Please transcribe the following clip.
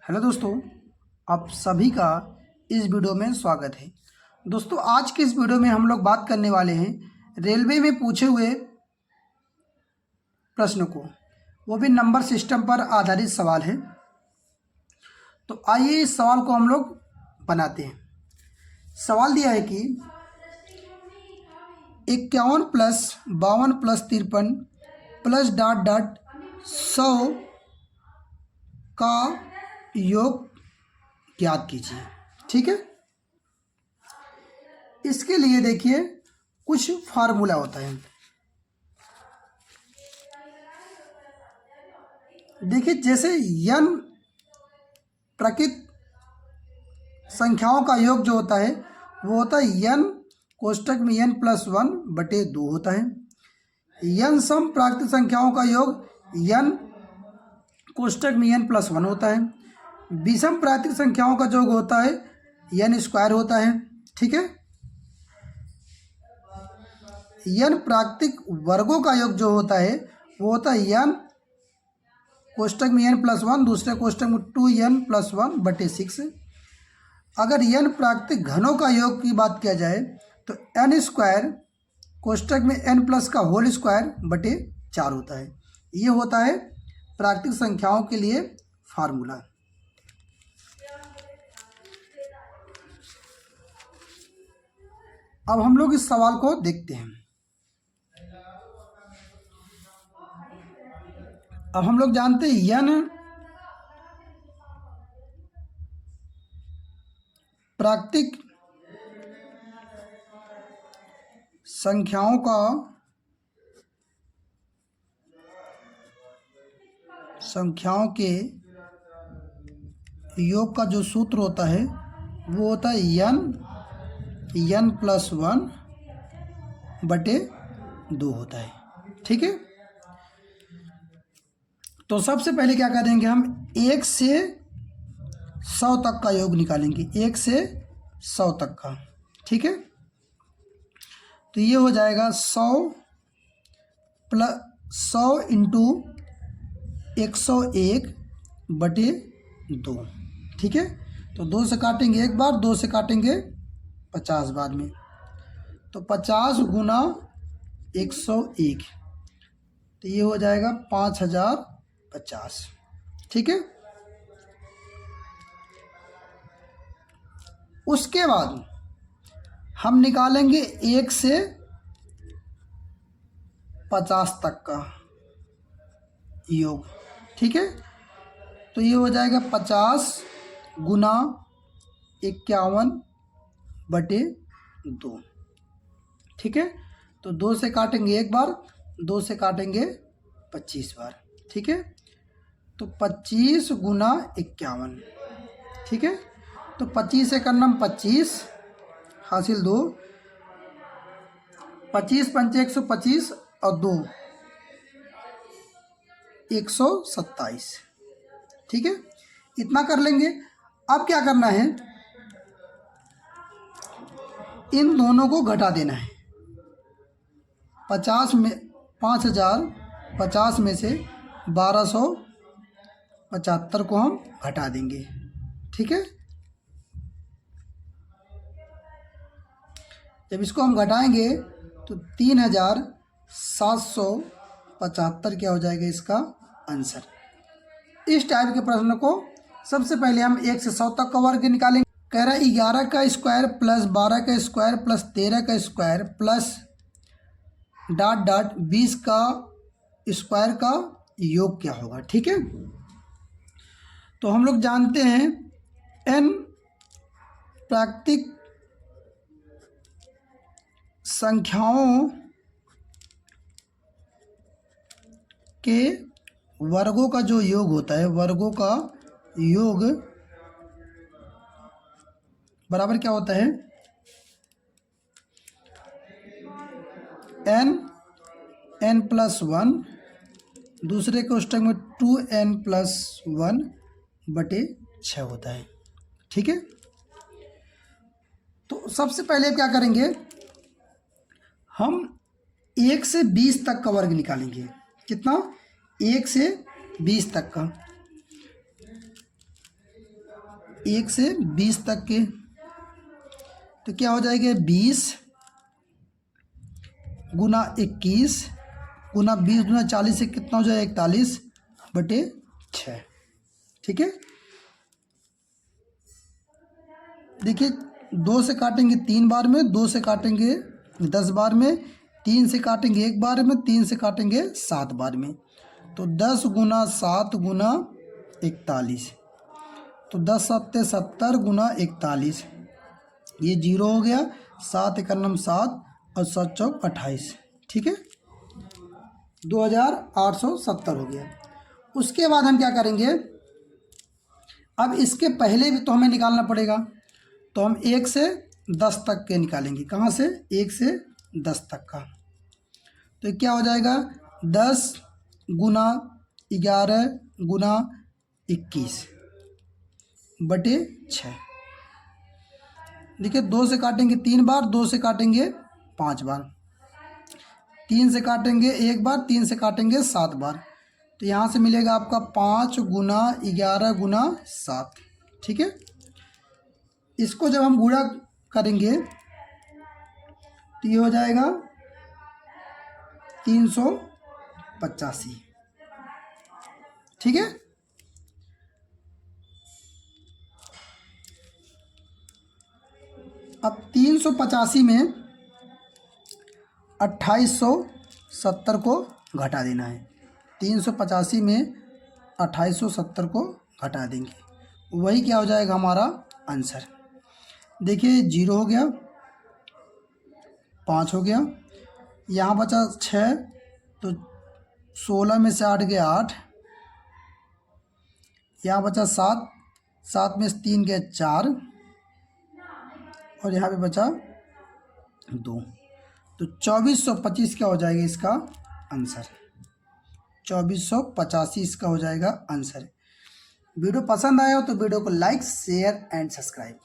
Hello दोस्तों, आप सभी का इस वीडियो में स्वागत है। दोस्तों, आज के इस वीडियो में हम लोग बात करने वाले हैं रेलवे में पूछे हुए प्रश्न को, वो भी नंबर सिस्टम पर आधारित सवाल है। तो आइए इस सवाल को हम लोग बनाते हैं। सवाल दिया है कि 51 plus 52 plus 53 plus dot dot 100 का योग ज्ञात कीजिए। ठीक है, इसके लिए देखिए कुछ फार्मूला होता है। देखिए, जैसे n प्राकृत संख्याओं का योग जो होता है वो होता है n कोष्टक में n प्लस 1/2 होता है। n सम प्राकृत संख्याओं का योग n कोष्टक में n प्लस 1 होता है। विषम प्राकृतिक संख्याओं का योग होता है n स्क्वायर होता है। ठीक है, n प्राकृतिक वर्गों का योग जो होता है वो होता है n कोष्टक में n प्लस 1, दूसरे कोष्टक में 2n प्लस 1/6। अगर n प्राकृतिक घनों का योग की बात किया जाए तो n स्क्वायर कोष्टक में n प्लस का होल स्क्वायर 4 होता है। ये होता है प्राकृतिक संख्याओं के लिए फार्मूला। अब हम लोग इस सवाल को देखते हैं। अब हम लोग जानते हैं n प्राकृतिक संख्याओं के योग का जो सूत्र होता है वो होता है n प्लस 1/2 होता है। ठीक है, तो सबसे पहले क्या करेंगे, हम 1 से 100 तक का योग निकालेंगे। 1 से 100 तक का। ठीक है, तो ये हो जाएगा 100 इंटू 101/2। ठीक है, तो 2 से काटेंगे एक बार, 2 से काटेंगे 50 बाद में, तो 50 गुना 101, तो ये हो जाएगा 5050। ठीक है, उसके बाद हम निकालेंगे 1 से 50 तक का योग। ठीक है, तो ये हो जाएगा 50 गुना 51/2। ठीक है, तो 2 से काटेंगे एक बार, 2 से काटेंगे 25 बार। ठीक है, तो 25 गुना 51। ठीक है, तो 25 से करना 25 हासिल 2, 25 पंचे 125 और 2 127। ठीक है, इतना कर लेंगे। अब क्या करना है, इन दोनों को घटा देना है। 50 में 5050 में से 1275 को हम घटा देंगे। ठीक है, जब इसको हम घटाएंगे तो 3775 क्या हो जाएगा इसका आंसर। इस टाइप के प्रश्न को सबसे पहले हम 1 से 100 तक का वर्ग निकालेंगे। कह रहा है 11 का स्क्वायर प्लस 12 का स्क्वायर प्लस 13 का स्क्वायर प्लस डॉट डॉट 20 का स्क्वायर का योग क्या होगा। ठीक है, तो हम लोग जानते हैं n प्राकृतिक संख्याओं के वर्गों का जो योग होता है, वर्गों का योग बराबर क्या होता है, n प्लस 1, दूसरे कोष्टक में 2n प्लस 1/6 होता है। ठीक है, तो सबसे पहले क्या करेंगे, हम 1 से 20 तक का वर्ग निकालेंगे। कितना, 1 से 20 तक का। 1 से 20 तक के, तो क्या हो जाएगा 20 गुना 21 गुना 20 गुना 40 से कितना हो जाएगा 41/6। ठीक है, देखिए 2 से काटेंगे 3 बार में, 2 से काटेंगे 10 बार में, 3 से काटेंगे 1 बार में, 3 से काटेंगे 7 बार में। तो 10 गुना 7 गुना 41, तो 10 सत्ते 70 गुना 41, ये 0 हो गया, 7 एकम 7 और 7 चौक 28। ठीक है, 2870 हो गया। उसके बाद हम क्या करेंगे, अब इसके पहले भी तो हमें निकालना पड़ेगा, तो हम 1 से 10 तक के निकालेंगे। कहाँ से? 1 से 10 तक का। तो क्या हो जाएगा 10 गुना 11 गुना 21/6। देखिए 2 से काटेंगे 3 बार, 2 से काटेंगे 5 बार, 3 से काटेंगे 1 बार, 3 से काटेंगे 7 बार। तो यहाँ से मिलेगा आपका 5 गुना 11 गुना 7। ठीक है, इसको जब हम गुणा करेंगे तो ये हो जाएगा 385। ठीक है, अब 385 में 2870 को घटा देना है। 385 में 2870 को घटा देंगे, वही क्या हो जाएगा हमारा आंसर। देखिए 0 हो गया, 5 हो गया, यहाँ बचा 6, तो 16 में से 8 गया 8, यहाँ बचा 7, 7 में से 3 गया 4, और यहाँ पे बचा 2। तो 2425 क्या हो जाएगा इसका आंसर, 2485 इसका हो जाएगा आंसर। वीडियो पसंद आया हो तो वीडियो को लाइक शेयर एंड सब्सक्राइब।